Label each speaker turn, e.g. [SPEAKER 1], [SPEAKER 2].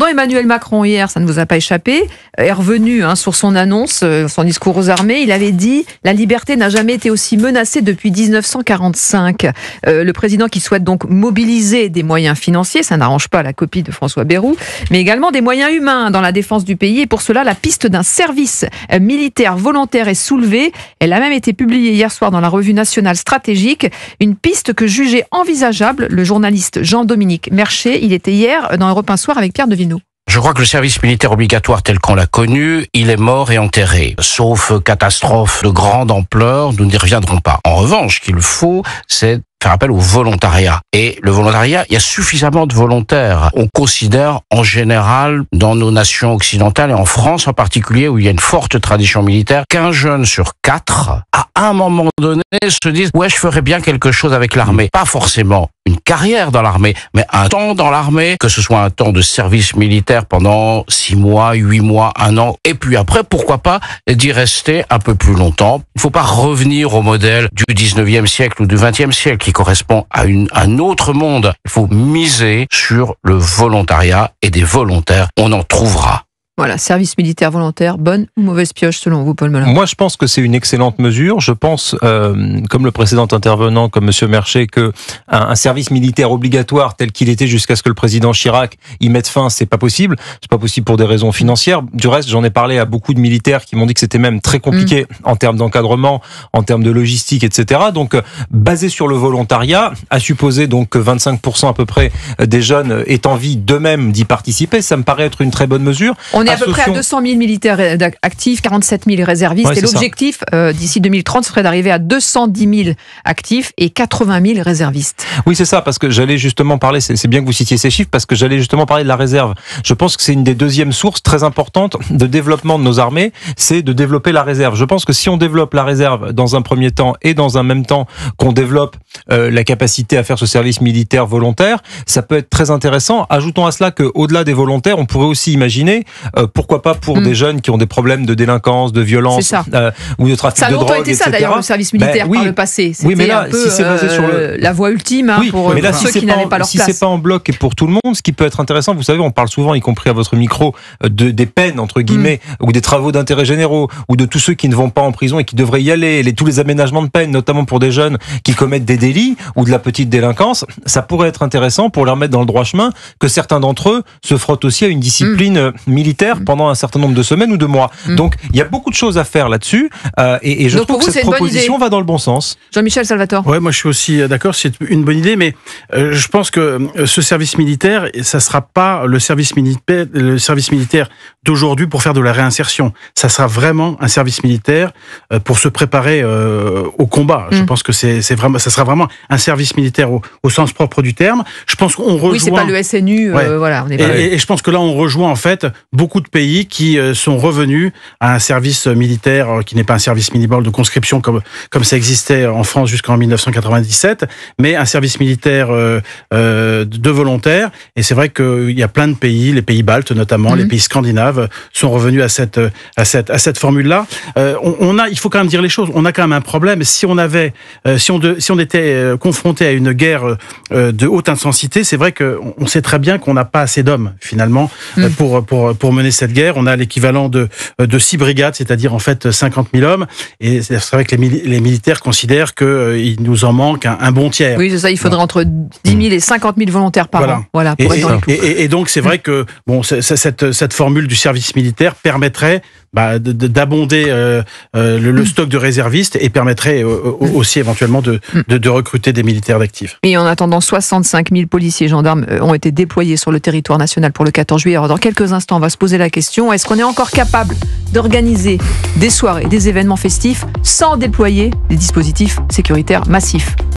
[SPEAKER 1] Emmanuel Macron, hier, ça ne vous a pas échappé, est revenu sur son annonce, son discours aux armées. Il avait dit « La liberté n'a jamais été aussi menacée depuis 1945 ». Le président qui souhaite donc mobiliser des moyens financiers, ça n'arrange pas la copie de François Bayrou, mais également des moyens humains dans la défense du pays. Et pour cela, la piste d'un service militaire volontaire est soulevée. Elle a même été publiée hier soir dans la revue nationale stratégique. Une piste que jugeait envisageable le journaliste Jean-Dominique Merchet. Il était hier dans Europe 1 Soir avec Pierre Devineau.
[SPEAKER 2] Je crois que le service militaire obligatoire tel qu'on l'a connu, il est mort et enterré. Sauf catastrophe de grande ampleur, nous n'y reviendrons pas. En revanche, ce qu'il faut, c'est faire appel au volontariat. Et le volontariat, il y a suffisamment de volontaires. On considère en général, dans nos nations occidentales et en France en particulier, où il y a une forte tradition militaire, qu'un jeune sur 4, à un moment donné, se dit « Ouais, je ferais bien quelque chose avec l'armée ». Pas forcément une carrière dans l'armée, mais un temps dans l'armée, que ce soit un temps de service militaire pendant 6 mois, 8 mois, 1 an, et puis après, pourquoi pas, d'y rester un peu plus longtemps. Il ne faut pas revenir au modèle du 19e siècle ou du 20e siècle, qui correspond à un autre monde. Il faut miser sur le volontariat et des volontaires. On en trouvera.
[SPEAKER 1] Voilà, service militaire volontaire, bonne ou mauvaise pioche selon vous, Paul Melun?
[SPEAKER 3] Moi, je pense que c'est une excellente mesure. Je pense, comme le précédent intervenant, comme Monsieur Merchet, que un service militaire obligatoire tel qu'il était jusqu'à ce que le président Chirac y mette fin, c'est pas possible. C'est pas possible pour des raisons financières. Du reste, j'en ai parlé à beaucoup de militaires qui m'ont dit que c'était même très compliqué en termes d'encadrement, en termes de logistique, etc. Donc, basé sur le volontariat, à supposer donc que 25% à peu près des jeunes aient envie d'eux-mêmes d'y participer, ça me paraît être une très bonne mesure.
[SPEAKER 1] On est à peu près à 200 000 militaires actifs, 47 000 réservistes. Ouais, et l'objectif, d'ici 2030, serait d'arriver à 210 000 actifs et 80 000 réservistes.
[SPEAKER 3] Oui, c'est ça, parce que j'allais justement parler, c'est bien que vous citiez ces chiffres, parce que j'allais justement parler de la réserve. Je pense que c'est une des deuxièmes sources très importantes de développement de nos armées, c'est de développer la réserve. Je pense que si on développe la réserve dans un premier temps et dans un même temps qu'on développe la capacité à faire ce service militaire volontaire, ça peut être très intéressant. Ajoutons à cela qu'au-delà des volontaires, on pourrait aussi imaginer pourquoi pas pour des jeunes qui ont des problèmes de délinquance, de violence ou de trafic de drogue, etc. Ça a
[SPEAKER 1] longtemps été ça d'ailleurs, le service militaire par le passé. C'était
[SPEAKER 3] mais là,
[SPEAKER 1] un peu
[SPEAKER 3] si c'est basé sur
[SPEAKER 1] la voie ultime pour ceux qui n'avaient pas leur place.
[SPEAKER 3] Si c'est pas en bloc et pour tout le monde, ce qui peut être intéressant, vous savez, on parle souvent, y compris à votre micro, des peines, entre guillemets, ou des travaux d'intérêt généraux, ou de tous ceux qui ne vont pas en prison et qui devraient y aller, tous les aménagements de peine, notamment pour des jeunes qui commettent des délits ou de la petite délinquance. Ça pourrait être intéressant pour leur mettre dans le droit chemin que certains d'entre eux se frottent aussi à une discipline militaire pendant un certain nombre de semaines ou de mois. Donc, il y a beaucoup de choses à faire là-dessus et je trouve que cette proposition va dans le bon sens.
[SPEAKER 1] Jean-Michel Salvatore.
[SPEAKER 4] Ouais, moi je suis aussi d'accord, c'est une bonne idée, mais je pense que ce service militaire, ça sera pas le service militaire d'aujourd'hui pour faire de la réinsertion. Ça sera vraiment un service militaire pour se préparer au combat. Je pense que ça sera vraiment un service militaire au sens propre du terme. Je pense qu'on rejoint.
[SPEAKER 1] Oui, c'est pas le SNU. Voilà. On est
[SPEAKER 4] et je pense que là, on rejoint en fait beaucoup de pays qui sont revenus à un service militaire qui n'est pas un service minimum de conscription comme ça existait en France jusqu'en 1997, mais un service militaire de volontaires. Et c'est vrai qu'il y a plein de pays, les pays baltes notamment, les pays scandinaves, sont revenus à cette formule-là. Il faut quand même dire les choses. On a quand même un problème. Si on était confronté à une guerre de haute intensité, c'est vrai qu'on sait très bien qu'on n'a pas assez d'hommes finalement pour mener cette guerre. On a l'équivalent de 6 brigades, c'est-à-dire en fait 50 000 hommes. Et c'est vrai que les militaires considèrent qu'il nous en manque un bon tiers.
[SPEAKER 1] Oui, c'est ça. Il faudrait entre 10 000 et 50 000 volontaires par an. Voilà, pour être dans les clous.
[SPEAKER 4] Et donc c'est vrai que cette formule du service militaire permettrait d'abonder le stock de réservistes et permettrait aussi éventuellement de recruter des militaires d'actifs.
[SPEAKER 1] Et en attendant, 65 000 policiers et gendarmes ont été déployés sur le territoire national pour le 14 juillet. Alors dans quelques instants, on va se poser la question, est-ce qu'on est encore capable d'organiser des soirées, des événements festifs sans déployer des dispositifs sécuritaires massifs ?